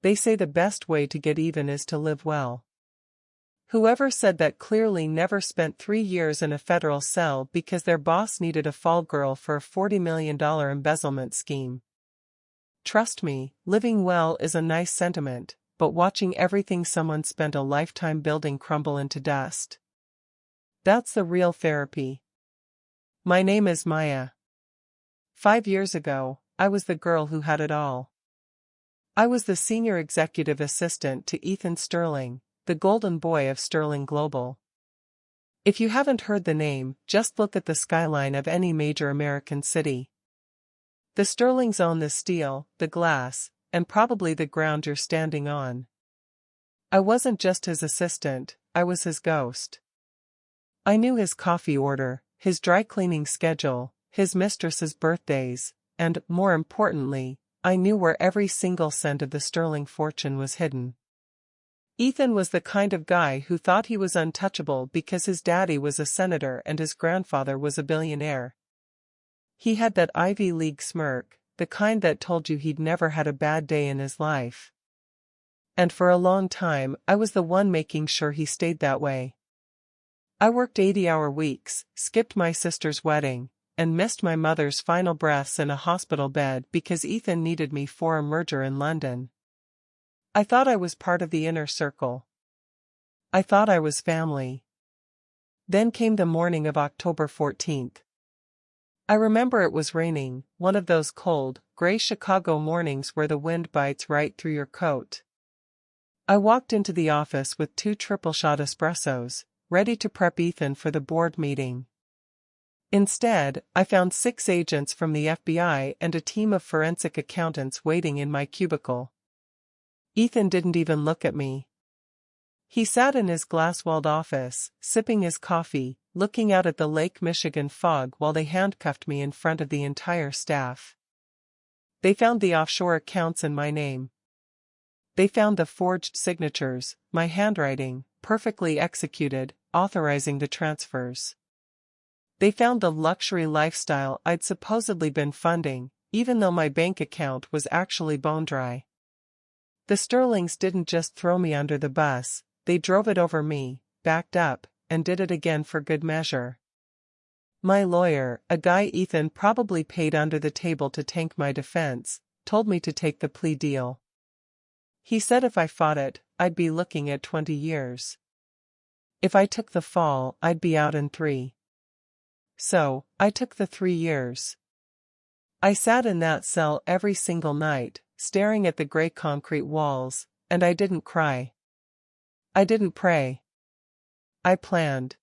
They say the best way to get even is to live well. Whoever said that clearly never spent 3 years in a federal cell because their boss needed a fall girl for a $40 million embezzlement scheme. Trust me, living well is a nice sentiment, but watching everything someone spent a lifetime building crumble into dust. That's the real therapy. My name is Maya. 5 years ago, I was the girl who had it all. I was the senior executive assistant to Ethan Sterling, the golden boy of Sterling Global. If you haven't heard the name, just look at the skyline of any major American city. The Sterlings own the steel, the glass, and probably the ground you're standing on. I wasn't just his assistant, I was his ghost. I knew his coffee order, his dry cleaning schedule, his mistress's birthdays, and, more importantly, I knew where every single cent of the Sterling fortune was hidden. Ethan was the kind of guy who thought he was untouchable because his daddy was a senator and his grandfather was a billionaire. He had that Ivy League smirk, the kind that told you he'd never had a bad day in his life. And for a long time, I was the one making sure he stayed that way. I worked 80-hour weeks, skipped my sister's wedding, and missed my mother's final breaths in a hospital bed because Ethan needed me for a merger in London. I thought I was part of the inner circle. I thought I was family. Then came the morning of October 14th. I remember it was raining, one of those cold, gray Chicago mornings where the wind bites right through your coat. I walked into the office with 2 triple-shot espressos, ready to prep Ethan for the board meeting. Instead, I found 6 agents from the FBI and a team of forensic accountants waiting in my cubicle. Ethan didn't even look at me. He sat in his glass-walled office, sipping his coffee, looking out at the Lake Michigan fog while they handcuffed me in front of the entire staff. They found the offshore accounts in my name. They found the forged signatures, my handwriting, perfectly executed, authorizing the transfers. They found the luxury lifestyle I'd supposedly been funding, even though my bank account was actually bone dry. The Sterlings didn't just throw me under the bus, they drove it over me, backed up, and did it again for good measure. My lawyer, a guy Ethan probably paid under the table to tank my defense, told me to take the plea deal. He said if I fought it, I'd be looking at 20 years. If I took the fall, I'd be out in 3. So, I took the 3 years. I sat in that cell every single night, staring at the gray concrete walls, and I didn't cry. I didn't pray. I planned.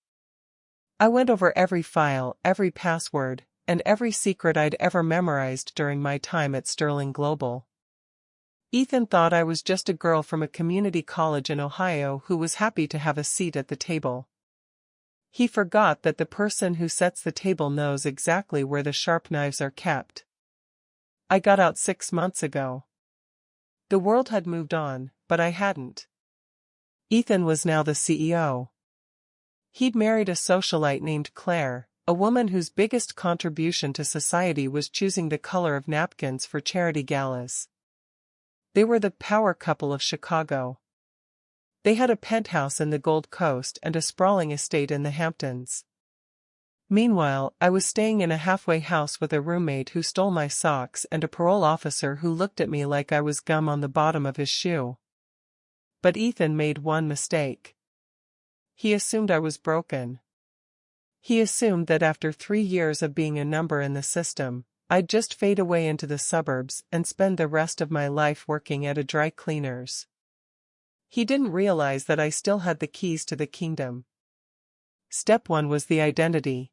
I went over every file, every password, and every secret I'd ever memorized during my time at Sterling Global. Ethan thought I was just a girl from a community college in Ohio who was happy to have a seat at the table. He forgot that the person who sets the table knows exactly where the sharp knives are kept. I got out 6 months ago. The world had moved on, but I hadn't. Ethan was now the CEO. He'd married a socialite named Claire, a woman whose biggest contribution to society was choosing the color of napkins for charity galas. They were the power couple of Chicago. They had a penthouse in the Gold Coast and a sprawling estate in the Hamptons. Meanwhile, I was staying in a halfway house with a roommate who stole my socks and a parole officer who looked at me like I was gum on the bottom of his shoe. But Ethan made one mistake. He assumed I was broken. He assumed that after 3 years of being a number in the system, I'd just fade away into the suburbs and spend the rest of my life working at a dry cleaner's. He didn't realize that I still had the keys to the kingdom. Step 1 was the identity.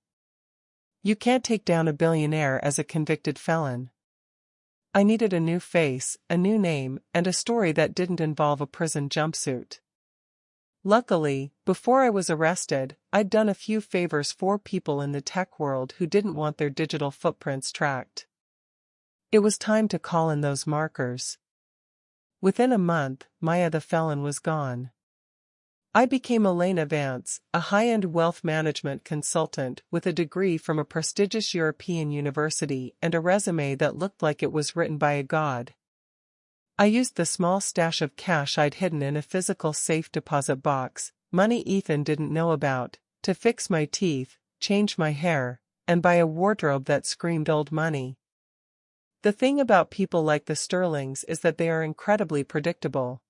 You can't take down a billionaire as a convicted felon. I needed a new face, a new name, and a story that didn't involve a prison jumpsuit. Luckily, before I was arrested, I'd done a few favors for people in the tech world who didn't want their digital footprints tracked. It was time to call in those markers. Within a month, Maya the felon was gone. I became Elena Vance, a high-end wealth management consultant with a degree from a prestigious European university and a resume that looked like it was written by a god. I used the small stash of cash I'd hidden in a physical safe deposit box, money Ethan didn't know about, to fix my teeth, change my hair, and buy a wardrobe that screamed old money. The thing about people like the Sterlings is that they are incredibly predictable.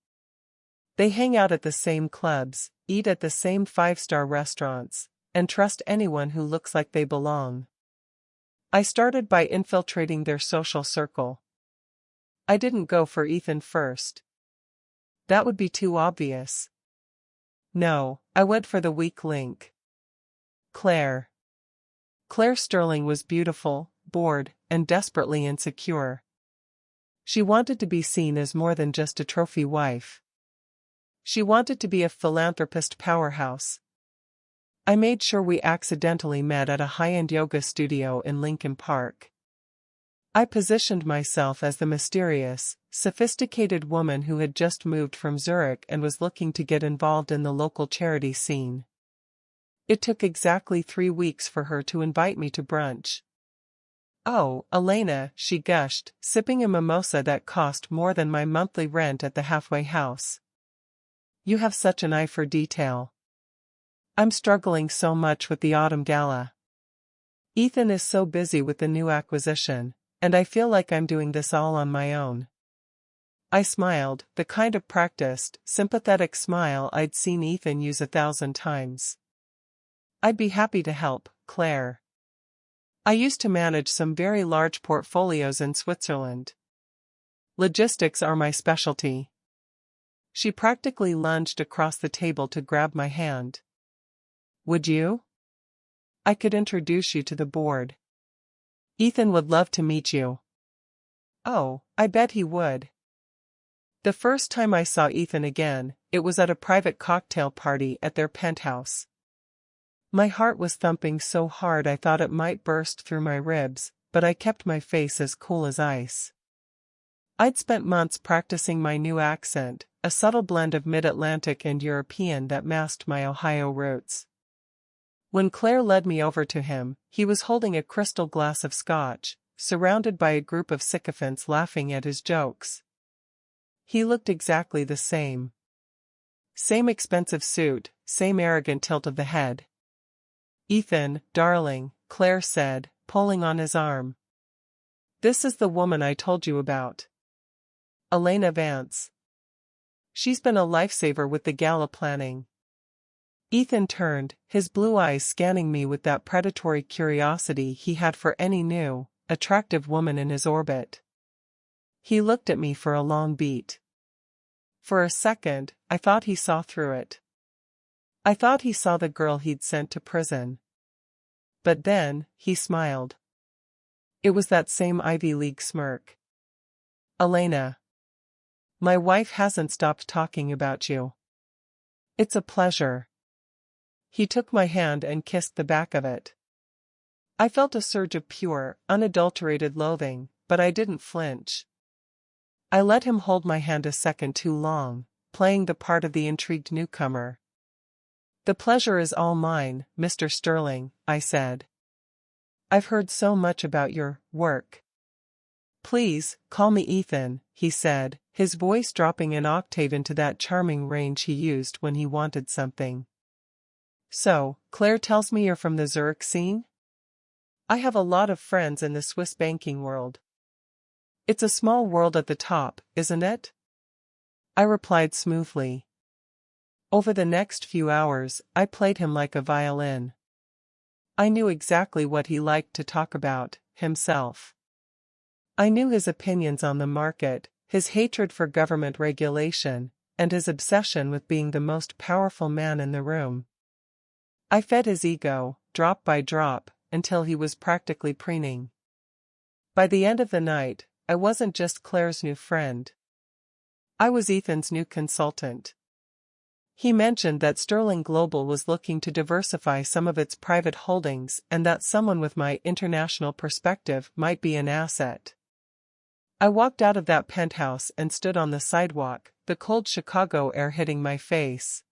They hang out at the same clubs, eat at the same five-star restaurants, and trust anyone who looks like they belong. I started by infiltrating their social circle. I didn't go for Ethan first. That would be too obvious. No, I went for the weak link. Claire. Claire Sterling was beautiful, bored, and desperately insecure. She wanted to be seen as more than just a trophy wife. She wanted to be a philanthropist powerhouse. I made sure we accidentally met at a high-end yoga studio in Lincoln Park. I positioned myself as the mysterious, sophisticated woman who had just moved from Zurich and was looking to get involved in the local charity scene. It took exactly 3 weeks for her to invite me to brunch. "Oh, Elena," she gushed, sipping a mimosa that cost more than my monthly rent at the halfway house. "You have such an eye for detail. I'm struggling so much with the Autumn Gala. Ethan is so busy with the new acquisition, and I feel like I'm doing this all on my own." I smiled, the kind of practiced, sympathetic smile I'd seen Ethan use 1,000 times. "I'd be happy to help, Claire. I used to manage some very large portfolios in Switzerland. Logistics are my specialty." She practically lunged across the table to grab my hand. "Would you? I could introduce you to the board. Ethan would love to meet you." "Oh, I bet he would." The first time I saw Ethan again, it was at a private cocktail party at their penthouse. My heart was thumping so hard I thought it might burst through my ribs, but I kept my face as cool as ice. I'd spent months practicing my new accent, a subtle blend of Mid-Atlantic and European that masked my Ohio roots. When Claire led me over to him, he was holding a crystal glass of scotch, surrounded by a group of sycophants laughing at his jokes. He looked exactly the same. Same expensive suit, same arrogant tilt of the head. "Ethan, darling," Claire said, pulling on his arm. "This is the woman I told you about. Elena Vance. She's been a lifesaver with the gala planning." Ethan turned, his blue eyes scanning me with that predatory curiosity he had for any new, attractive woman in his orbit. He looked at me for a long beat. For a second, I thought he saw through it. I thought he saw the girl he'd sent to prison. But then, he smiled. It was that same Ivy League smirk. "Elena. My wife hasn't stopped talking about you. It's a pleasure." He took my hand and kissed the back of it. I felt a surge of pure, unadulterated loathing, but I didn't flinch. I let him hold my hand a second too long, playing the part of the intrigued newcomer. "The pleasure is all mine, Mr. Sterling," I said. "I've heard so much about your work." "Please, call me Ethan," he said, his voice dropping an octave into that charming range he used when he wanted something. "So, Claire tells me you're from the Zurich scene?" "I have a lot of friends in the Swiss banking world." "It's a small world at the top, isn't it?" I replied smoothly. Over the next few hours, I played him like a violin. I knew exactly what he liked to talk about, himself. I knew his opinions on the market, his hatred for government regulation, and his obsession with being the most powerful man in the room. I fed his ego, drop by drop, until he was practically preening. By the end of the night, I wasn't just Claire's new friend. I was Ethan's new consultant. He mentioned that Sterling Global was looking to diversify some of its private holdings and that someone with my international perspective might be an asset. I walked out of that penthouse and stood on the sidewalk, the cold Chicago air hitting my face.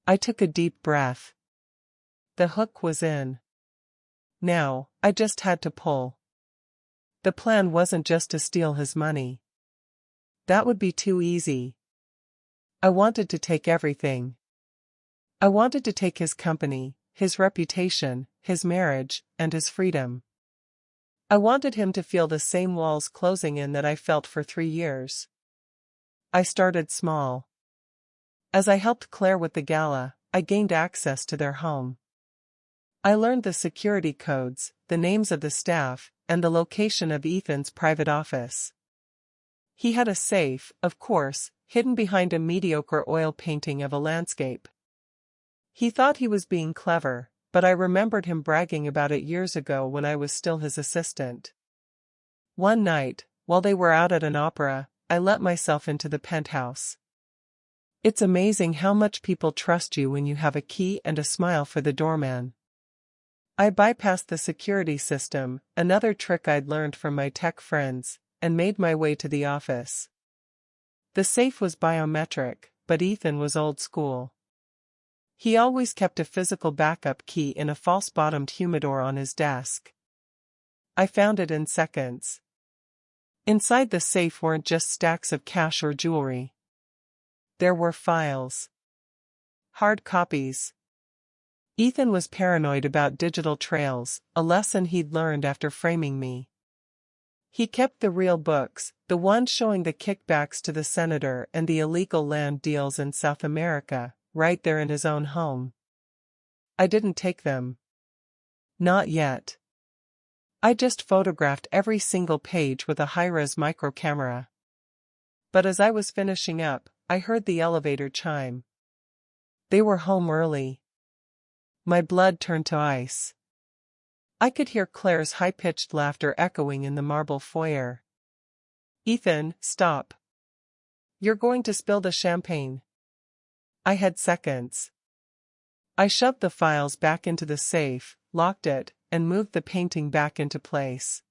I took a deep breath. The hook was in. Now, I just had to pull. The plan wasn't just to steal his money. That would be too easy. I wanted to take everything. I wanted to take his company, his reputation, his marriage, and his freedom. I wanted him to feel the same walls closing in that I felt for 3 years. I started small. As I helped Claire with the gala, I gained access to their home. I learned the security codes, the names of the staff, and the location of Ethan's private office. He had a safe, of course, hidden behind a mediocre oil painting of a landscape. He thought he was being clever, but I remembered him bragging about it years ago when I was still his assistant. One night, while they were out at an opera, I let myself into the penthouse. It's amazing how much people trust you when you have a key and a smile for the doorman. I bypassed the security system, another trick I'd learned from my tech friends, and made my way to the office. The safe was biometric, but Ethan was old school. He always kept a physical backup key in a false-bottomed humidor on his desk. I found it in seconds. Inside the safe weren't just stacks of cash or jewelry. There were files. Hard copies. Ethan was paranoid about digital trails, a lesson he'd learned after framing me. He kept the real books, the ones showing the kickbacks to the senator and the illegal land deals in South America, right there in his own home. I didn't take them. Not yet. I just photographed every single page with a high-res micro camera. But as I was finishing up, I heard the elevator chime. They were home early. My blood turned to ice. I could hear Claire's high-pitched laughter echoing in the marble foyer. Ethan, stop. You're going to spill the champagne. I had seconds. I shoved the files back into the safe, locked it, and moved the painting back into place.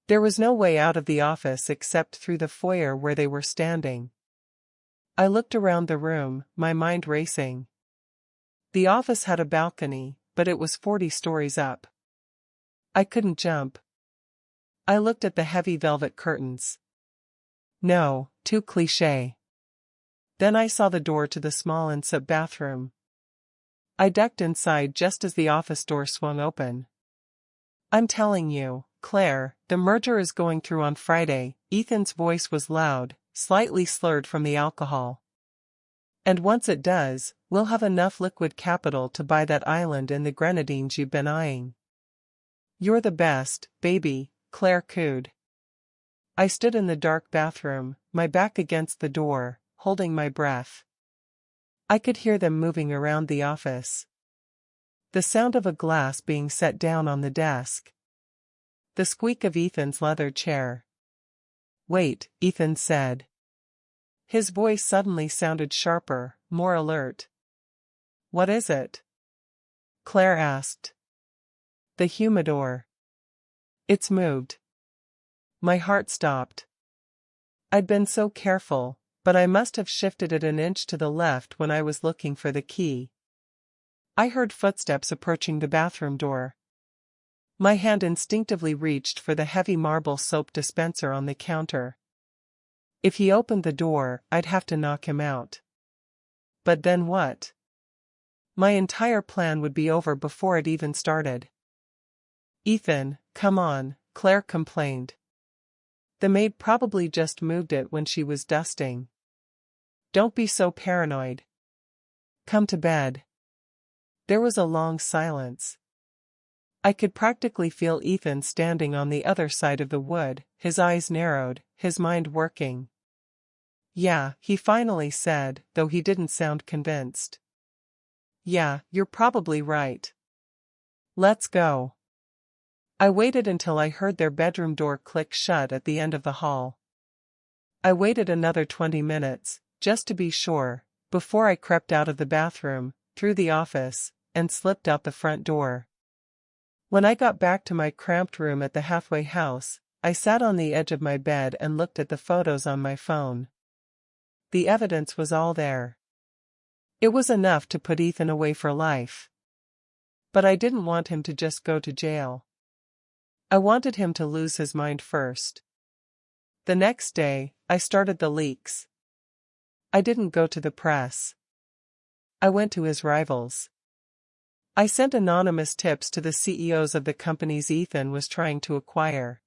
There was no way out of the office except through the foyer where they were standing. I looked around the room, my mind racing. The office had a balcony, but it was 40 stories up. I couldn't jump. I looked at the heavy velvet curtains. No, too cliché. Then I saw the door to the small and sub bathroom. I ducked inside just as the office door swung open. I'm telling you, Claire, the merger is going through on Friday. Ethan's voice was loud, slightly slurred from the alcohol. And once it does, we'll have enough liquid capital to buy that island in the Grenadines you've been eyeing. You're the best, baby, Claire cooed. I stood in the dark bathroom, my back against the door, holding my breath. I could hear them moving around the office. The sound of a glass being set down on the desk. The squeak of Ethan's leather chair. Wait, Ethan said. His voice suddenly sounded sharper, more alert. What is it? Claire asked. The humidor. It's moved. My heart stopped. I'd been so careful, but I must have shifted it an inch to the left when I was looking for the key. I heard footsteps approaching the bathroom door. My hand instinctively reached for the heavy marble soap dispenser on the counter. If he opened the door, I'd have to knock him out. But then what? My entire plan would be over before it even started. Ethan, come on, Claire complained. The maid probably just moved it when she was dusting. Don't be so paranoid. Come to bed. There was a long silence. I could practically feel Ethan standing on the other side of the wood, his eyes narrowed, his mind working. Yeah, he finally said, though he didn't sound convinced. Yeah, you're probably right. Let's go. I waited until I heard their bedroom door click shut at the end of the hall. I waited another 20 minutes, just to be sure, before I crept out of the bathroom, through the office, and slipped out the front door. When I got back to my cramped room at the halfway house, I sat on the edge of my bed and looked at the photos on my phone. The evidence was all there. It was enough to put Ethan away for life. But I didn't want him to just go to jail. I wanted him to lose his mind first. The next day, I started the leaks. I didn't go to the press. I went to his rivals. I sent anonymous tips to the CEOs of the companies Ethan was trying to acquire.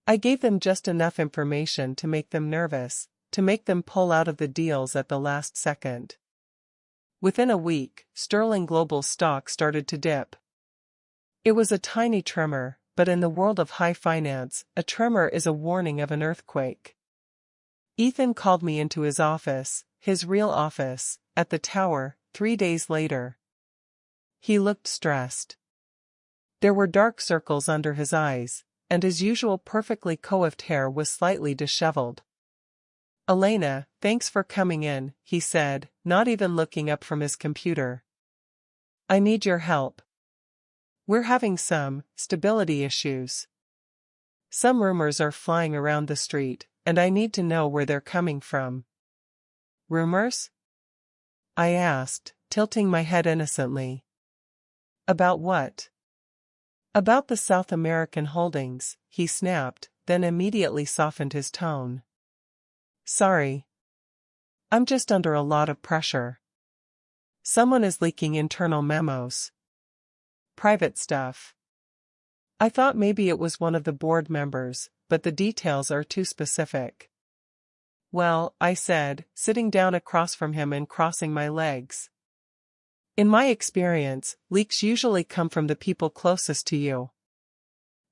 I gave them just enough information to make them nervous, to make them pull out of the deals at the last second. Within a week, Sterling Global's stock started to dip. It was a tiny tremor, but in the world of high finance, a tremor is a warning of an earthquake. Ethan called me into his office, his real office, at the tower, 3 days later. He looked stressed. There were dark circles under his eyes, and his usual perfectly coiffed hair was slightly disheveled. "Elena, thanks for coming in," he said, not even looking up from his computer. "I need your help. We're having some stability issues. Some rumors are flying around the street, and I need to know where they're coming from." "Rumors?" I asked, tilting my head innocently. "About what?" "About the South American holdings," he snapped, then immediately softened his tone. "Sorry. I'm just under a lot of pressure. Someone is leaking internal memos. Private stuff. I thought maybe it was one of the board members, but the details are too specific." "Well," I said, sitting down across from him and crossing my legs. "In my experience, leaks usually come from the people closest to you.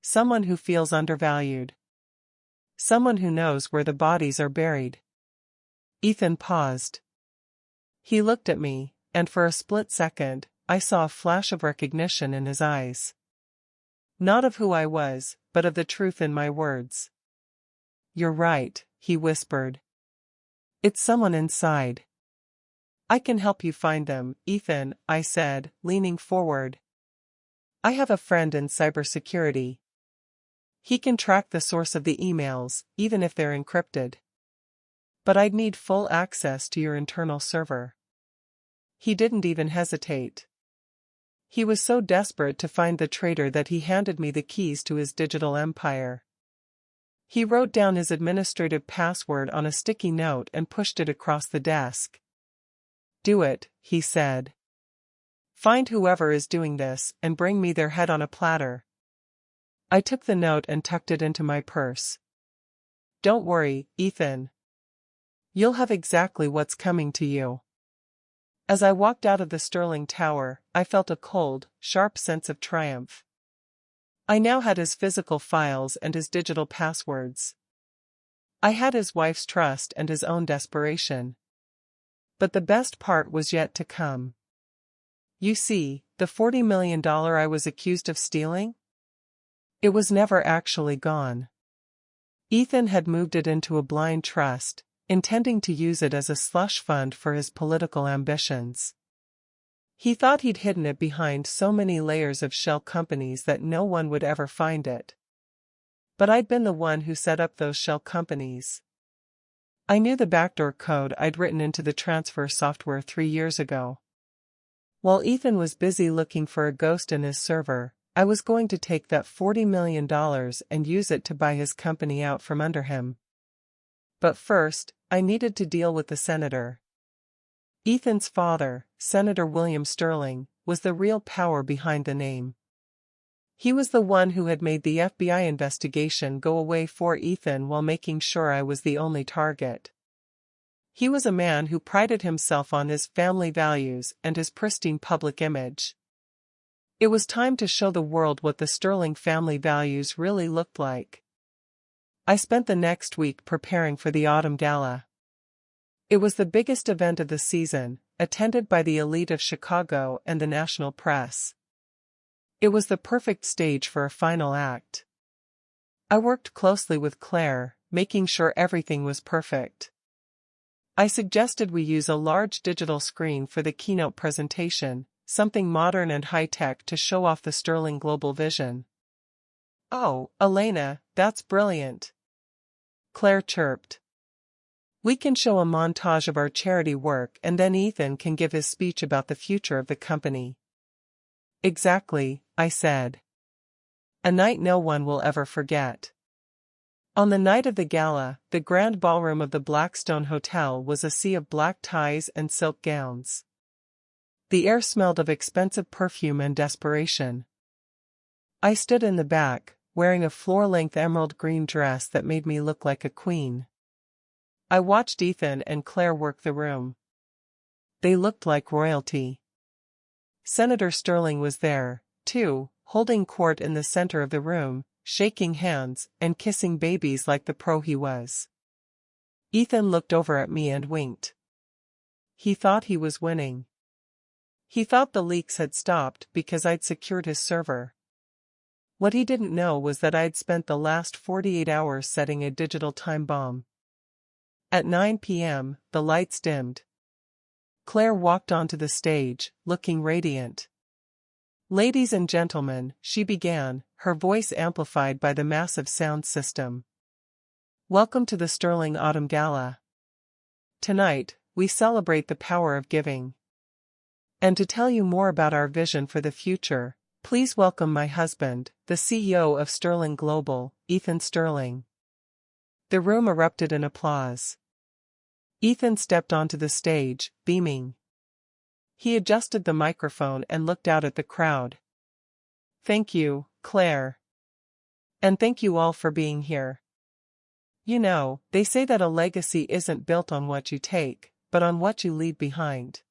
Someone who feels undervalued. Someone who knows where the bodies are buried." Ethan paused. He looked at me, and for a split second, I saw a flash of recognition in his eyes. Not of who I was, but of the truth in my words. "You're right," he whispered. "It's someone inside." "I can help you find them, Ethan," I said, leaning forward. "I have a friend in cybersecurity. He can track the source of the emails, even if they're encrypted. But I'd need full access to your internal server." He didn't even hesitate. He was so desperate to find the traitor that he handed me the keys to his digital empire. He wrote down his administrative password on a sticky note and pushed it across the desk. "Do it," he said. "Find whoever is doing this and bring me their head on a platter." I took the note and tucked it into my purse. "Don't worry, Ethan. You'll have exactly what's coming to you." As I walked out of the Sterling Tower, I felt a cold, sharp sense of triumph. I now had his physical files and his digital passwords. I had his wife's trust and his own desperation. But the best part was yet to come. You see, the $40 million I was accused of stealing? It was never actually gone. Ethan had moved it into a blind trust, intending to use it as a slush fund for his political ambitions. He thought he'd hidden it behind so many layers of shell companies that no one would ever find it. But I'd been the one who set up those shell companies. I knew the backdoor code I'd written into the transfer software 3 years ago. While Ethan was busy looking for a ghost in his server, I was going to take that $40 million and use it to buy his company out from under him. But first, I needed to deal with the senator. Ethan's father, Senator William Sterling, was the real power behind the name. He was the one who had made the FBI investigation go away for Ethan while making sure I was the only target. He was a man who prided himself on his family values and his pristine public image. It was time to show the world what the Sterling family values really looked like. I spent the next week preparing for the Autumn Gala. It was the biggest event of the season, attended by the elite of Chicago and the national press. It was the perfect stage for a final act. I worked closely with Claire, making sure everything was perfect. I suggested we use a large digital screen for the keynote presentation, something modern and high-tech to show off the Sterling global vision. "Oh, Elena, that's brilliant," Claire chirped. "We can show a montage of our charity work and then Ethan can give his speech about the future of the company." "Exactly," I said. "A night no one will ever forget." On the night of the gala, the grand ballroom of the Blackstone Hotel was a sea of black ties and silk gowns. The air smelled of expensive perfume and desperation. I stood in the back, wearing a floor-length emerald green dress that made me look like a queen. I watched Ethan and Claire work the room. They looked like royalty. Senator Sterling was there, too, holding court in the center of the room, shaking hands and kissing babies like the pro he was. Ethan looked over at me and winked. He thought he was winning. He thought the leaks had stopped because I'd secured his server. What he didn't know was that I'd spent the last 48 hours setting a digital time bomb. At 9 p.m., the lights dimmed. Claire walked onto the stage, looking radiant. "Ladies and gentlemen," she began, her voice amplified by the massive sound system. "Welcome to the Sterling Autumn Gala. Tonight, we celebrate the power of giving. And to tell you more about our vision for the future, please welcome my husband, the CEO of Sterling Global, Ethan Sterling." The room erupted in applause. Ethan stepped onto the stage, beaming. He adjusted the microphone and looked out at the crowd. "Thank you, Claire. And thank you all for being here. You know, they say that a legacy isn't built on what you take, but on what you leave behind."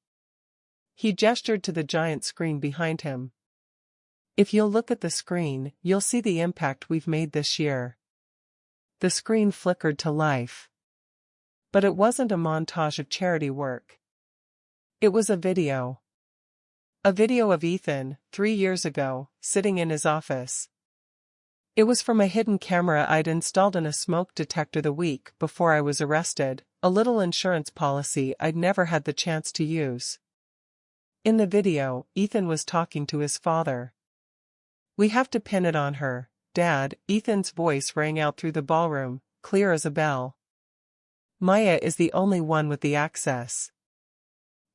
He gestured to the giant screen behind him. "If you'll look at the screen, you'll see the impact we've made this year." The screen flickered to life. But it wasn't a montage of charity work. It was a video. A video of Ethan, 3 years ago, sitting in his office. It was from a hidden camera I'd installed in a smoke detector the week before I was arrested, a little insurance policy I'd never had the chance to use. In the video, Ethan was talking to his father. "We have to pin it on her, Dad," Ethan's voice rang out through the ballroom, clear as a bell. "Maya is the only one with the access.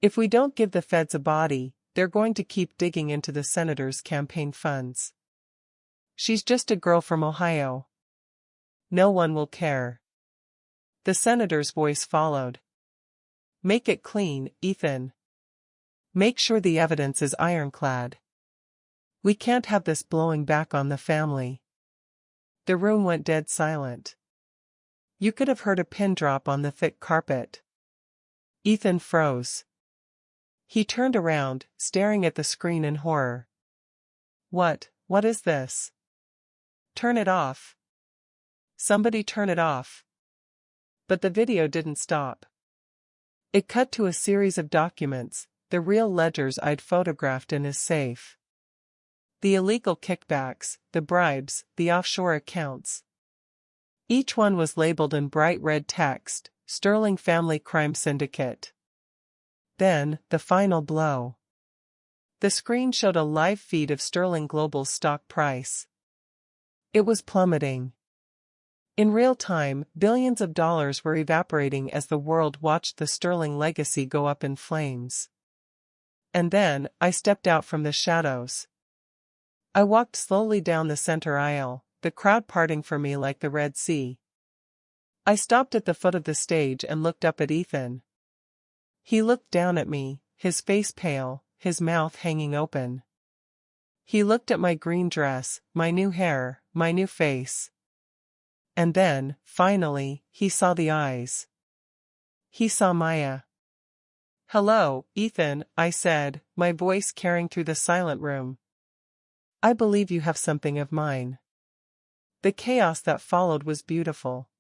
If we don't give the feds a body, they're going to keep digging into the senator's campaign funds. She's just a girl from Ohio. No one will care." The senator's voice followed. "Make it clean, Ethan. Make sure the evidence is ironclad. We can't have this blowing back on the family." The room went dead silent. You could have heard a pin drop on the thick carpet. Ethan froze. He turned around, staring at the screen in horror. What is this? Turn it off. Somebody turn it off." But the video didn't stop. It cut to a series of documents, the real ledgers I'd photographed in his safe. The illegal kickbacks, the bribes, the offshore accounts. Each one was labeled in bright red text, "Sterling Family Crime Syndicate." Then, the final blow. The screen showed a live feed of Sterling Global's stock price. It was plummeting. In real time, billions of dollars were evaporating as the world watched the Sterling legacy go up in flames. And then, I stepped out from the shadows. I walked slowly down the center aisle, the crowd parting for me like the Red Sea. I stopped at the foot of the stage and looked up at Ethan. He looked down at me, his face pale, his mouth hanging open. He looked at my green dress, my new hair, my new face. And then, finally, he saw the eyes. He saw Maya. "Hello, Ethan," I said, my voice carrying through the silent room. "I believe you have something of mine." The chaos that followed was beautiful.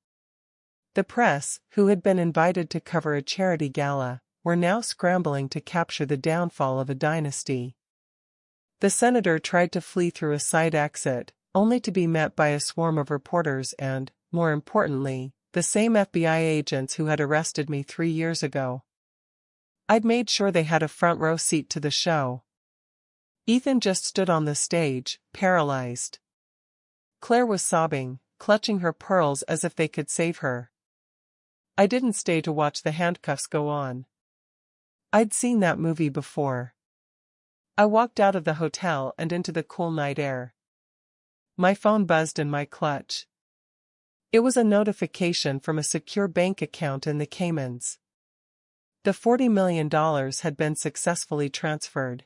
The press, who had been invited to cover a charity gala, were now scrambling to capture the downfall of a dynasty. The senator tried to flee through a side exit, only to be met by a swarm of reporters and, more importantly, the same FBI agents who had arrested me 3 years ago. I'd made sure they had a front row seat to the show. Ethan just stood on the stage, paralyzed. Claire was sobbing, clutching her pearls as if they could save her. I didn't stay to watch the handcuffs go on. I'd seen that movie before. I walked out of the hotel and into the cool night air. My phone buzzed in my clutch. It was a notification from a secure bank account in the Caymans. The $40 million had been successfully transferred.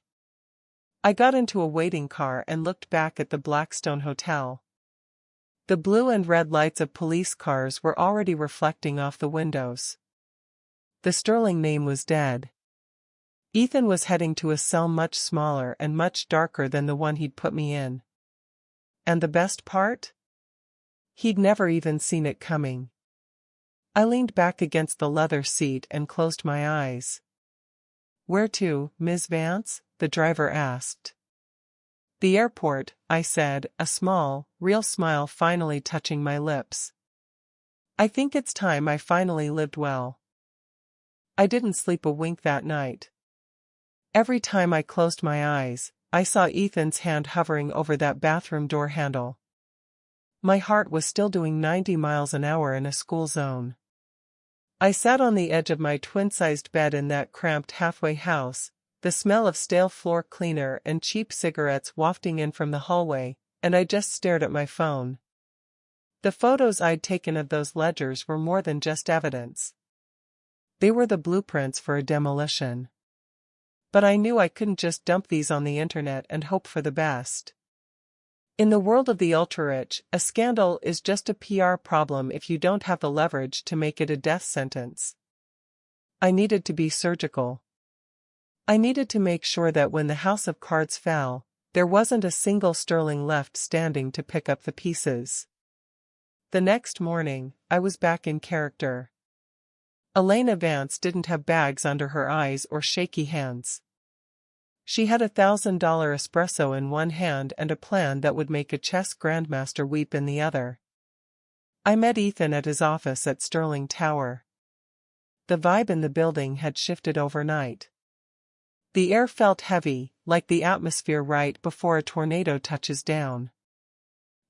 I got into a waiting car and looked back at the Blackstone Hotel. The blue and red lights of police cars were already reflecting off the windows. The Sterling name was dead. Ethan was heading to a cell much smaller and much darker than the one he'd put me in. And the best part? He'd never even seen it coming. I leaned back against the leather seat and closed my eyes. "Where to, Ms. Vance?" the driver asked. "The airport," I said, a small, real smile finally touching my lips. I think it's time I finally lived well. I didn't sleep a wink that night. Every time I closed my eyes, I saw Ethan's hand hovering over that bathroom door handle. My heart was still doing 90 miles an hour in a school zone. I sat on the edge of my twin-sized bed in that cramped halfway house, the smell of stale floor cleaner and cheap cigarettes wafting in from the hallway, and I just stared at my phone. The photos I'd taken of those ledgers were more than just evidence. They were the blueprints for a demolition. But I knew I couldn't just dump these on the internet and hope for the best. In the world of the ultra-rich, a scandal is just a PR problem if you don't have the leverage to make it a death sentence. I needed to be surgical. I needed to make sure that when the house of cards fell, there wasn't a single sterling left standing to pick up the pieces. The next morning, I was back in character. Elena Vance didn't have bags under her eyes or shaky hands. She had $1,000 espresso in one hand and a plan that would make a chess grandmaster weep in the other. I met Ethan at his office at Sterling Tower. The vibe in the building had shifted overnight. The air felt heavy, like the atmosphere right before a tornado touches down.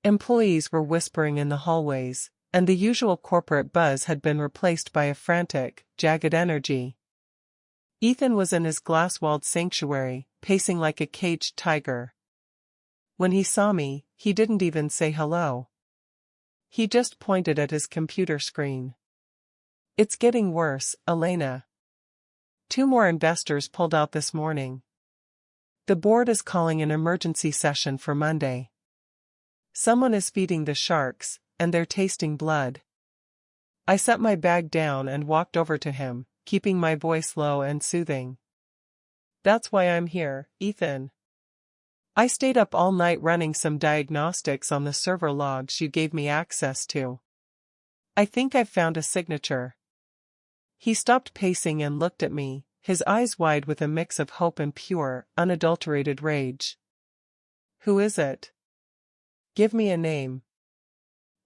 Employees were whispering in the hallways, and the usual corporate buzz had been replaced by a frantic, jagged energy. Ethan was in his glass-walled sanctuary, pacing like a caged tiger. When he saw me, he didn't even say hello. He just pointed at his computer screen. "It's getting worse, Elena. 2 more investors pulled out this morning. The board is calling an emergency session for Monday. Someone is feeding the sharks, and they're tasting blood." I set my bag down and walked over to him, keeping my voice low and soothing. "That's why I'm here, Ethan. I stayed up all night running some diagnostics on the server logs you gave me access to. I think I've found a signature." He stopped pacing and looked at me, his eyes wide with a mix of hope and pure, unadulterated rage. "Who is it? Give me a name."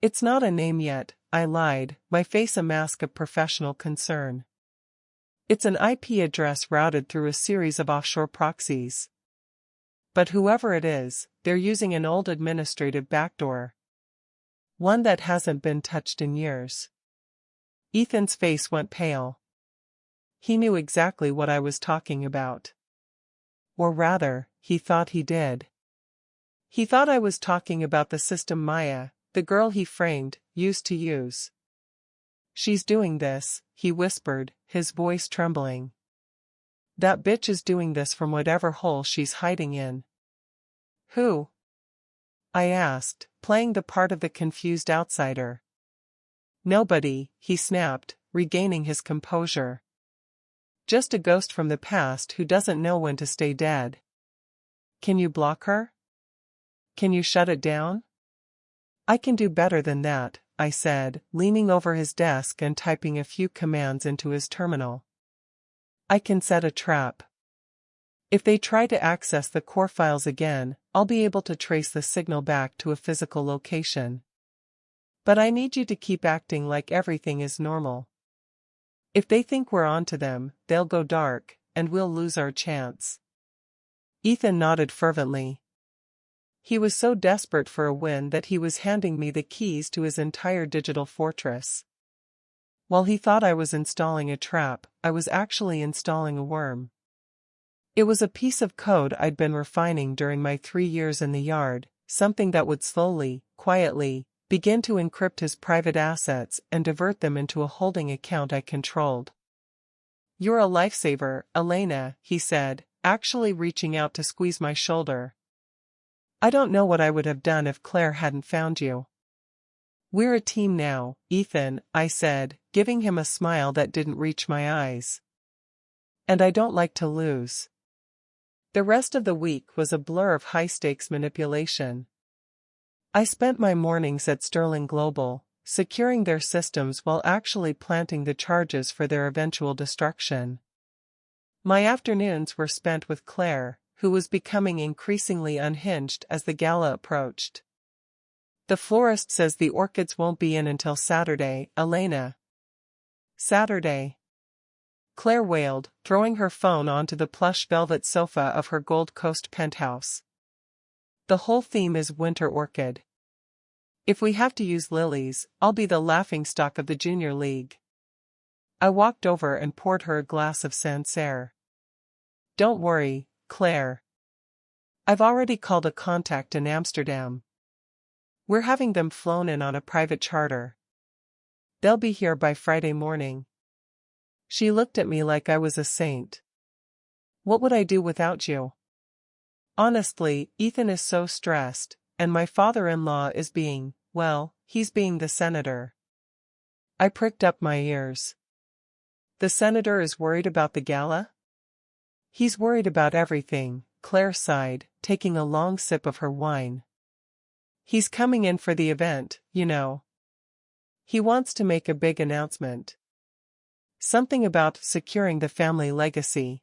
"It's not a name yet," I lied, my face a mask of professional concern. "It's an IP address routed through a series of offshore proxies. But whoever it is, they're using an old administrative backdoor. One that hasn't been touched in years." Ethan's face went pale. He knew exactly what I was talking about. Or rather, he thought he did. He thought I was talking about the system Maya, the girl he framed, used to use. "She's doing this," he whispered, his voice trembling. "That bitch is doing this from whatever hole she's hiding in." "Who?" I asked, playing the part of the confused outsider. "Nobody," he snapped, regaining his composure. "Just a ghost from the past who doesn't know when to stay dead." "Can you block her? Can you shut it down?" "I can do better than that," I said, leaning over his desk and typing a few commands into his terminal. "I can set a trap. If they try to access the core files again, I'll be able to trace the signal back to a physical location. But I need you to keep acting like everything is normal. If they think we're onto them, they'll go dark, and we'll lose our chance." Ethan nodded fervently. He was so desperate for a win that he was handing me the keys to his entire digital fortress. While he thought I was installing a trap, I was actually installing a worm. It was a piece of code I'd been refining during my 3 years in the yard, something that would slowly, quietly, begin to encrypt his private assets and divert them into a holding account I controlled. "You're a lifesaver, Elena," he said, actually reaching out to squeeze my shoulder. "I don't know what I would have done if Claire hadn't found you." "We're a team now, Ethan," I said, giving him a smile that didn't reach my eyes. "And I don't like to lose." The rest of the week was a blur of high-stakes manipulation. I spent my mornings at Sterling Global, securing their systems while actually planting the charges for their eventual destruction. My afternoons were spent with Claire, who was becoming increasingly unhinged as the gala approached. "The florist says the orchids won't be in until Saturday, Elena." "Saturday?" Claire wailed, throwing her phone onto the plush velvet sofa of her Gold Coast penthouse. "The whole theme is winter orchid. If we have to use lilies, I'll be the laughingstock of the junior league." I walked over and poured her a glass of Sancerre. "Don't worry, Claire. I've already called a contact in Amsterdam. We're having them flown in on a private charter. They'll be here by Friday morning." She looked at me like I was a saint. "What would I do without you?" Honestly, Ethan is so stressed, and my father-in-law is being, well, he's being the senator. I pricked up my ears. "The senator is worried about the gala?" "He's worried about everything," Claire sighed, taking a long sip of her wine. "He's coming in for the event, you know. He wants to make a big announcement. Something about securing the family legacy.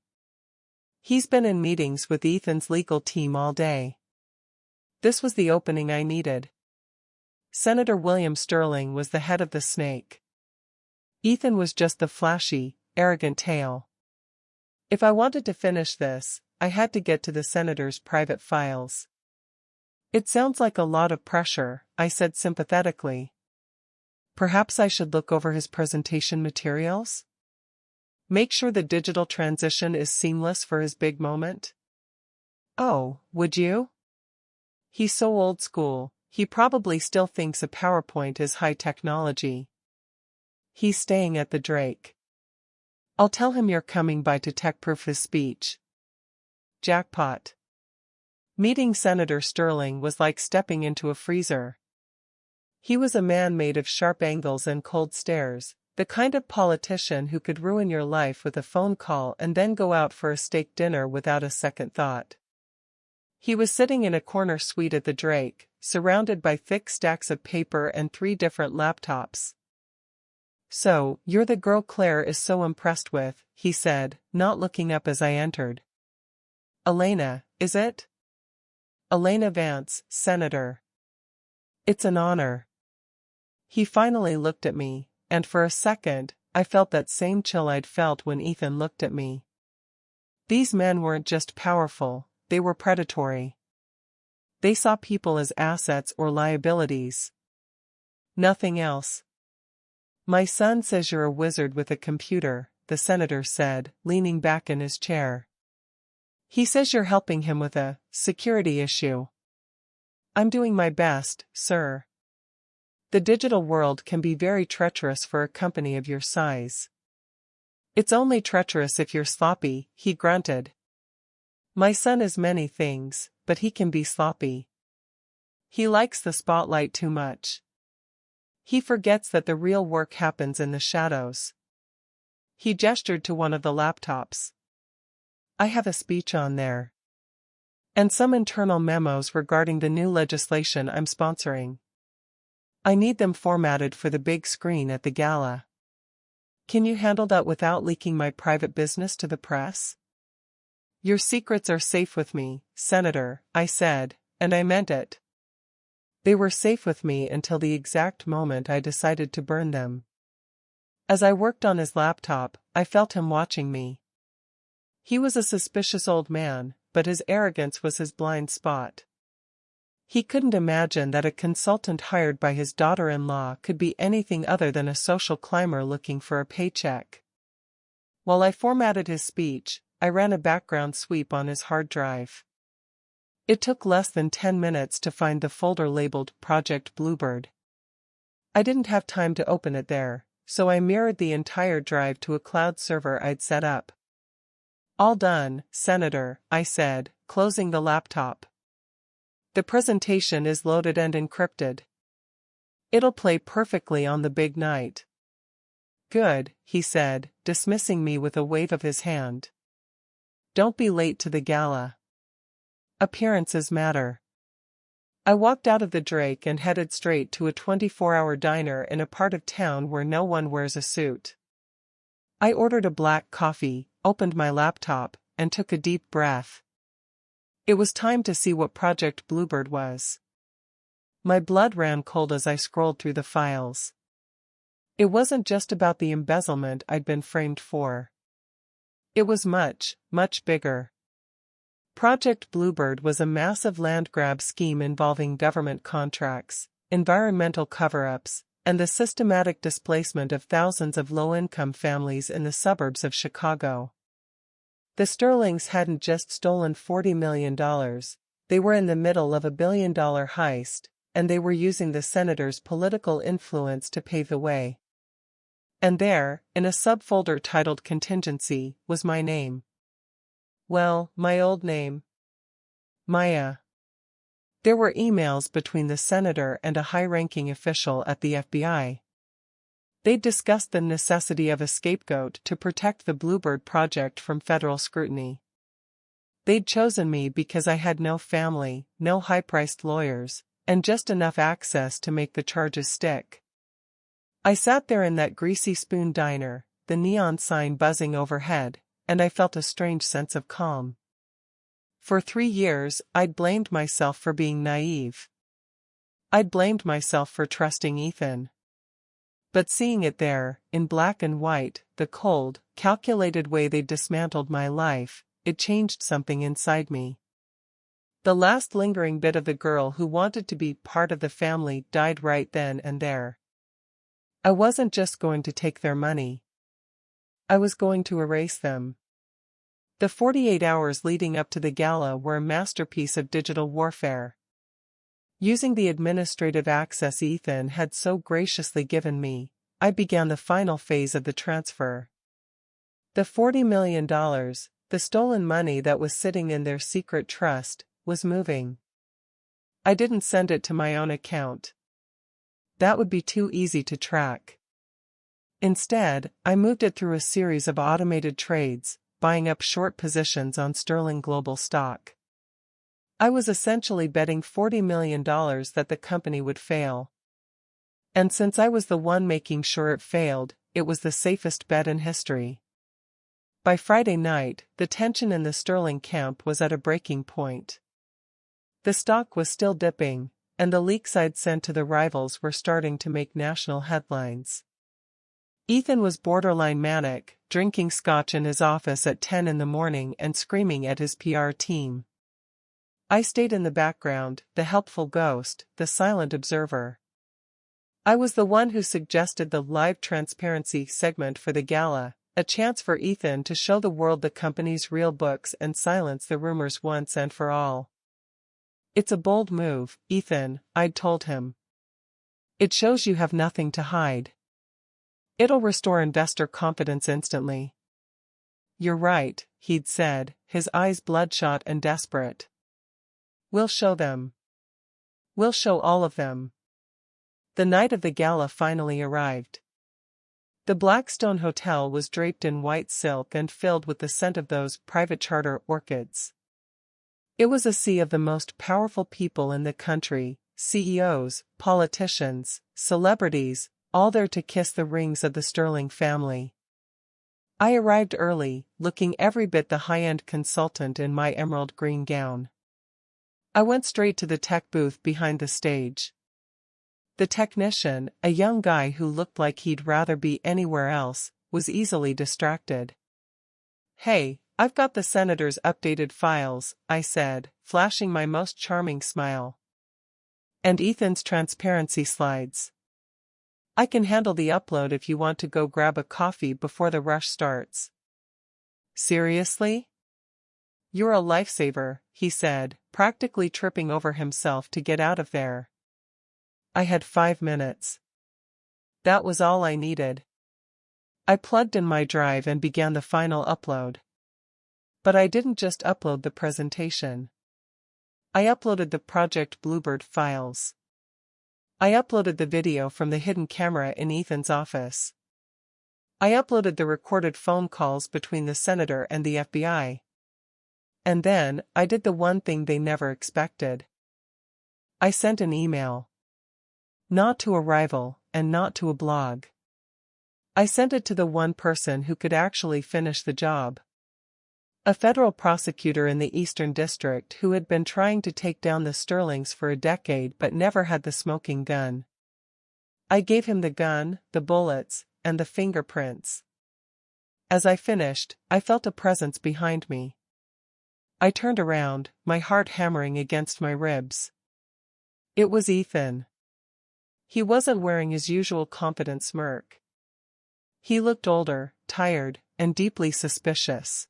He's been in meetings with Ethan's legal team all day." This was the opening I needed. Senator William Sterling was the head of the snake. Ethan was just the flashy, arrogant tail. If I wanted to finish this, I had to get to the senator's private files. "It sounds like a lot of pressure," I said sympathetically. "Perhaps I should look over his presentation materials? Make sure the digital transition is seamless for his big moment?" "Oh, would you?" "He's so old school, he probably still thinks a PowerPoint is high technology." "He's staying at the Drake. I'll tell him you're coming by to tech-proof his speech." Jackpot. Meeting Senator Sterling was like stepping into a freezer. He was a man made of sharp angles and cold stares, the kind of politician who could ruin your life with a phone call and then go out for a steak dinner without a second thought. He was sitting in a corner suite at the Drake, surrounded by thick stacks of paper and 3 different laptops. "So, you're the girl Claire is so impressed with," he said, not looking up as I entered. "Elena, is it?" "Elena Vance, Senator." "It's an honor." He finally looked at me, and for a second, I felt that same chill I'd felt when Ethan looked at me. These men weren't just powerful, they were predatory. They saw people as assets or liabilities. Nothing else. "My son says you're a wizard with a computer," the senator said, leaning back in his chair. "He says you're helping him with a security issue." "I'm doing my best, sir. The digital world can be very treacherous for a company of your size." "It's only treacherous if you're sloppy," he grunted. "My son is many things, but he can be sloppy. He likes the spotlight too much. He forgets that the real work happens in the shadows." He gestured to one of the laptops. "I have a speech on there. And some internal memos regarding the new legislation I'm sponsoring. I need them formatted for the big screen at the gala. Can you handle that without leaking my private business to the press?" "Your secrets are safe with me, Senator," I said, and I meant it. They were safe with me until the exact moment I decided to burn them. As I worked on his laptop, I felt him watching me. He was a suspicious old man, but his arrogance was his blind spot. He couldn't imagine that a consultant hired by his daughter-in-law could be anything other than a social climber looking for a paycheck. While I formatted his speech, I ran a background sweep on his hard drive. It took less than 10 minutes to find the folder labeled Project Bluebird. I didn't have time to open it there, so I mirrored the entire drive to a cloud server I'd set up. "All done, Senator," I said, closing the laptop. "The presentation is loaded and encrypted. It'll play perfectly on the big night." "Good," he said, dismissing me with a wave of his hand. "Don't be late to the gala. Appearances matter." I walked out of the Drake and headed straight to a 24-hour diner in a part of town where no one wears a suit. I ordered a black coffee, opened my laptop, and took a deep breath. It was time to see what Project Bluebird was. My blood ran cold as I scrolled through the files. It wasn't just about the embezzlement I'd been framed for. It was much, much bigger. Project Bluebird was a massive land grab scheme involving government contracts, environmental cover-ups, and the systematic displacement of thousands of low-income families in the suburbs of Chicago. The Sterlings hadn't just stolen $40 million, they were in the middle of a billion-dollar heist, and they were using the senator's political influence to pave the way. And there, in a subfolder titled Contingency, was my name. Well, my old name. Maya. There were emails between the senator and a high-ranking official at the FBI. They'd discussed the necessity of a scapegoat to protect the Bluebird project from federal scrutiny. They'd chosen me because I had no family, no high-priced lawyers, and just enough access to make the charges stick. I sat there in that greasy spoon diner, the neon sign buzzing overhead, and I felt a strange sense of calm. For 3 years, I'd blamed myself for being naive. I'd blamed myself for trusting Ethan. But seeing it there, in black and white, the cold, calculated way they'd dismantled my life, it changed something inside me. The last lingering bit of the girl who wanted to be part of the family died right then and there. I wasn't just going to take their money. I was going to erase them. The 48 hours leading up to the gala were a masterpiece of digital warfare. Using the administrative access Ethan had so graciously given me, I began the final phase of the transfer. The $40 million, the stolen money that was sitting in their secret trust, was moving. I didn't send it to my own account. That would be too easy to track. Instead, I moved it through a series of automated trades, buying up short positions on Sterling Global stock. I was essentially betting $40 million that the company would fail. And since I was the one making sure it failed, it was the safest bet in history. By Friday night, the tension in the Sterling camp was at a breaking point. The stock was still dipping, and the leaks I'd sent to the rivals were starting to make national headlines. Ethan was borderline manic, drinking scotch in his office at 10 in the morning and screaming at his PR team. I stayed in the background, the helpful ghost, the silent observer. I was the one who suggested the live transparency segment for the gala, a chance for Ethan to show the world the company's real books and silence the rumors once and for all. "It's a bold move, Ethan," I'd told him. "It shows you have nothing to hide. It'll restore investor confidence instantly." "You're right," he'd said, his eyes bloodshot and desperate. "We'll show them. We'll show all of them." The night of the gala finally arrived. The Blackstone Hotel was draped in white silk and filled with the scent of those private charter orchids. It was a sea of the most powerful people in the country, CEOs, politicians, celebrities, all there to kiss the rings of the Sterling family. I arrived early, looking every bit the high-end consultant in my emerald green gown. I went straight to the tech booth behind the stage. The technician, a young guy who looked like he'd rather be anywhere else, was easily distracted. "Hey, I've got the senator's updated files," I said, flashing my most charming smile. "And Ethan's transparency slides. I can handle the upload if you want to go grab a coffee before the rush starts." "Seriously? You're a lifesaver," he said, practically tripping over himself to get out of there. I had 5 minutes. That was all I needed. I plugged in my drive and began the final upload. But I didn't just upload the presentation. I uploaded the Project Bluebird files. I uploaded the video from the hidden camera in Ethan's office. I uploaded the recorded phone calls between the senator and the FBI. And then, I did the one thing they never expected. I sent an email. Not to a rival, and not to a blog. I sent it to the one person who could actually finish the job. A federal prosecutor in the Eastern District who had been trying to take down the Sterlings for a decade but never had the smoking gun. I gave him the gun, the bullets, and the fingerprints. As I finished, I felt a presence behind me. I turned around, my heart hammering against my ribs. It was Ethan. He wasn't wearing his usual confident smirk. He looked older, tired, and deeply suspicious.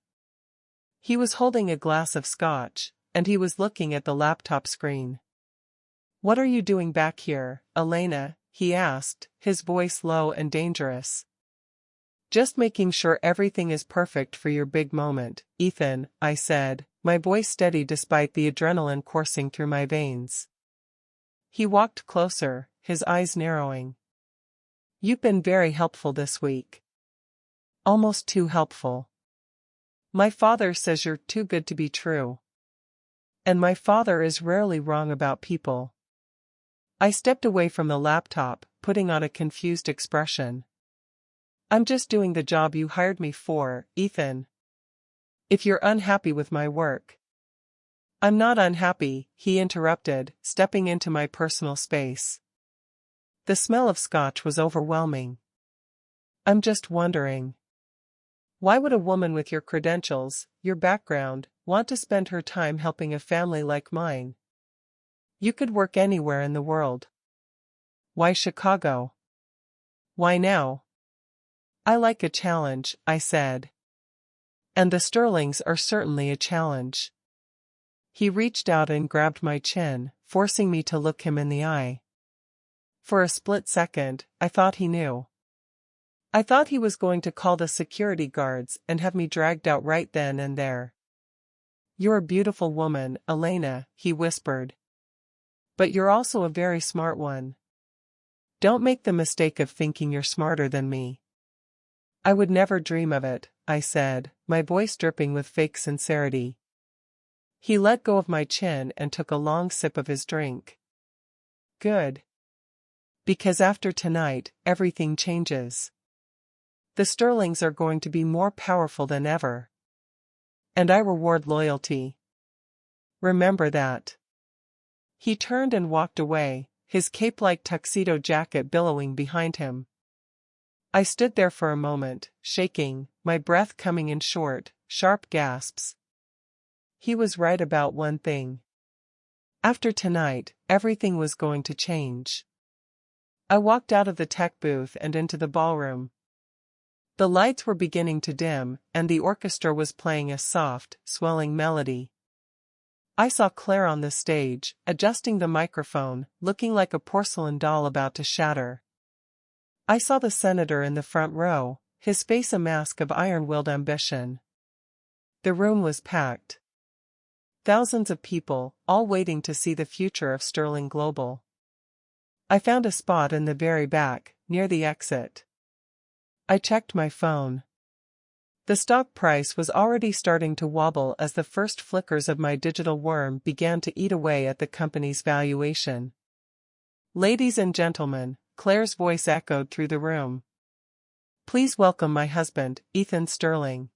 He was holding a glass of scotch, and he was looking at the laptop screen. "What are you doing back here, Elena?" he asked, his voice low and dangerous. "Just making sure everything is perfect for your big moment, Ethan," I said, my voice steady despite the adrenaline coursing through my veins. He walked closer, his eyes narrowing. "You've been very helpful this week. Almost too helpful. My father says you're too good to be true. And my father is rarely wrong about people." I stepped away from the laptop, putting on a confused expression. "I'm just doing the job you hired me for, Ethan. If you're unhappy with my work—" "I'm not unhappy," he interrupted, stepping into my personal space. The smell of scotch was overwhelming. "I'm just wondering. Why would a woman with your credentials, your background, want to spend her time helping a family like mine? You could work anywhere in the world. Why Chicago? Why now?" "I like a challenge," I said. "And the Sterlings are certainly a challenge." He reached out and grabbed my chin, forcing me to look him in the eye. For a split second, I thought he knew. I thought he was going to call the security guards and have me dragged out right then and there. "You're a beautiful woman, Elena," he whispered. "But you're also a very smart one. Don't make the mistake of thinking you're smarter than me." "I would never dream of it," I said, my voice dripping with fake sincerity. He let go of my chin and took a long sip of his drink. "Good. Because after tonight, everything changes. The Sterlings are going to be more powerful than ever. And I reward loyalty. Remember that." He turned and walked away, his cape-like tuxedo jacket billowing behind him. I stood there for a moment, shaking, my breath coming in short, sharp gasps. He was right about one thing. After tonight, everything was going to change. I walked out of the tech booth and into the ballroom. The lights were beginning to dim, and the orchestra was playing a soft, swelling melody. I saw Claire on the stage, adjusting the microphone, looking like a porcelain doll about to shatter. I saw the senator in the front row, his face a mask of iron-willed ambition. The room was packed. Thousands of people, all waiting to see the future of Sterling Global. I found a spot in the very back, near the exit. I checked my phone. The stock price was already starting to wobble as the first flickers of my digital worm began to eat away at the company's valuation. "Ladies and gentlemen," Claire's voice echoed through the room. "Please welcome my husband, Ethan Sterling."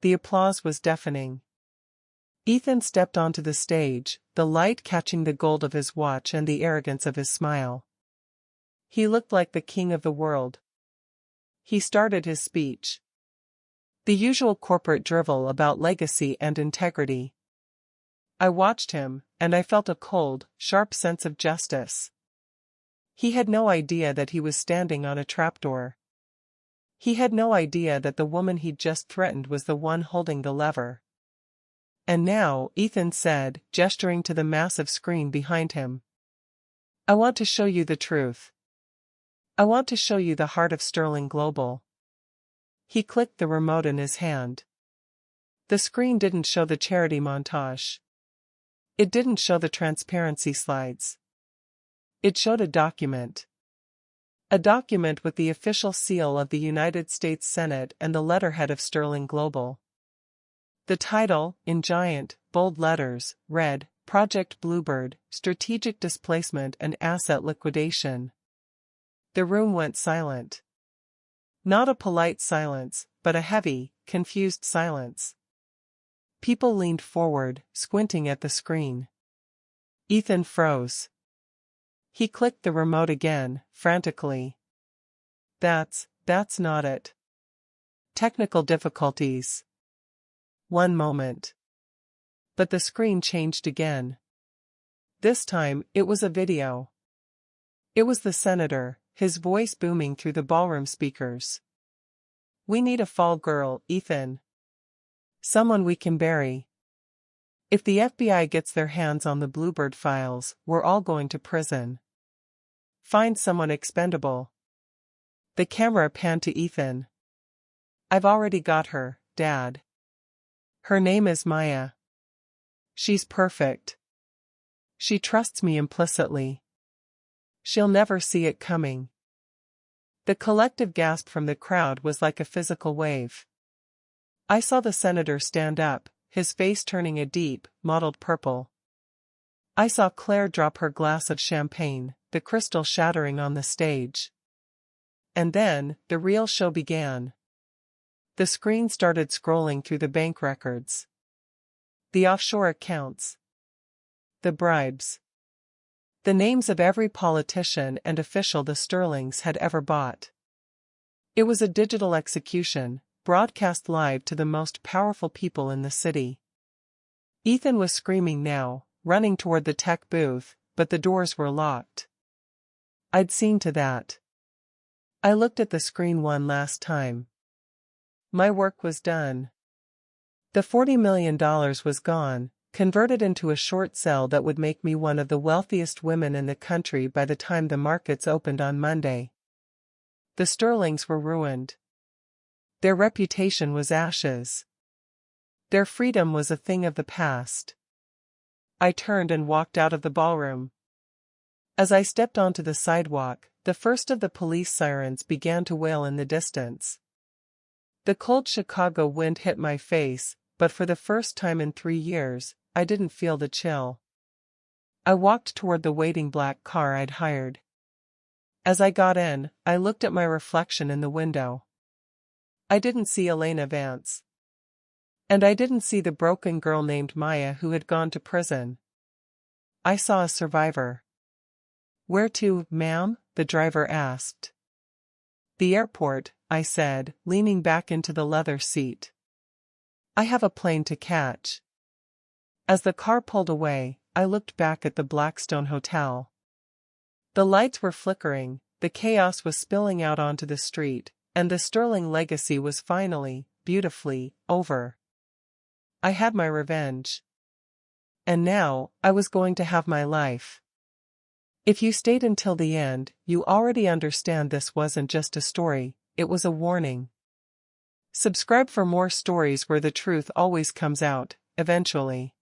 The applause was deafening. Ethan stepped onto the stage, the light catching the gold of his watch and the arrogance of his smile. He looked like the king of the world. He started his speech. The usual corporate drivel about legacy and integrity. I watched him, and I felt a cold, sharp sense of justice. He had no idea that he was standing on a trapdoor. He had no idea that the woman he'd just threatened was the one holding the lever. "And now," Ethan said, gesturing to the massive screen behind him, "I want to show you the truth. I want to show you the heart of Sterling Global. He clicked the remote in his hand. The screen didn't show the charity montage. It didn't show the transparency slides. It showed a document. A document with the official seal of the United States Senate and the letterhead of Sterling Global. The title, in giant, bold letters, read, Project Bluebird, Strategic Displacement and Asset Liquidation. The room went silent. Not a polite silence, but a heavy, confused silence. People leaned forward, squinting at the screen. Ethan froze. He clicked the remote again, frantically. That's not it. Technical difficulties. One moment. But the screen changed again. This time, it was a video. It was the senator, his voice booming through the ballroom speakers. We need a fall girl, Ethan. Someone we can bury. If the FBI gets their hands on the Bluebird files, we're all going to prison. Find someone expendable. The camera panned to Ethan. I've already got her, Dad. Her name is Maya. She's perfect. She trusts me implicitly. She'll never see it coming. The collective gasp from the crowd was like a physical wave. I saw the senator stand up, his face turning a deep, mottled purple. I saw Claire drop her glass of champagne, the crystal shattering on the stage. And then, the real show began. The screen started scrolling through the bank records. The offshore accounts. The bribes. The names of every politician and official the Sterlings had ever bought. It was a digital execution, broadcast live to the most powerful people in the city. Ethan was screaming now, running toward the tech booth, but the doors were locked. I'd seen to that. I looked at the screen one last time. My work was done. The $40 million was gone, converted into a short sale that would make me one of the wealthiest women in the country by the time the markets opened on Monday. The Sterlings were ruined. Their reputation was ashes. Their freedom was a thing of the past. I turned and walked out of the ballroom. As I stepped onto the sidewalk, the first of the police sirens began to wail in the distance. The cold Chicago wind hit my face, but for the first time in 3 years, I didn't feel the chill. I walked toward the waiting black car I'd hired. As I got in, I looked at my reflection in the window. I didn't see Elena Vance. And I didn't see the broken girl named Maya who had gone to prison. I saw a survivor. Where to, ma'am? The driver asked. The airport, I said, leaning back into the leather seat. I have a plane to catch. As the car pulled away, I looked back at the Blackstone Hotel. The lights were flickering, the chaos was spilling out onto the street, and the Sterling legacy was finally, beautifully, over. I had my revenge. And now, I was going to have my life. If you stayed until the end, you already understand this wasn't just a story, it was a warning. Subscribe for more stories where the truth always comes out, eventually.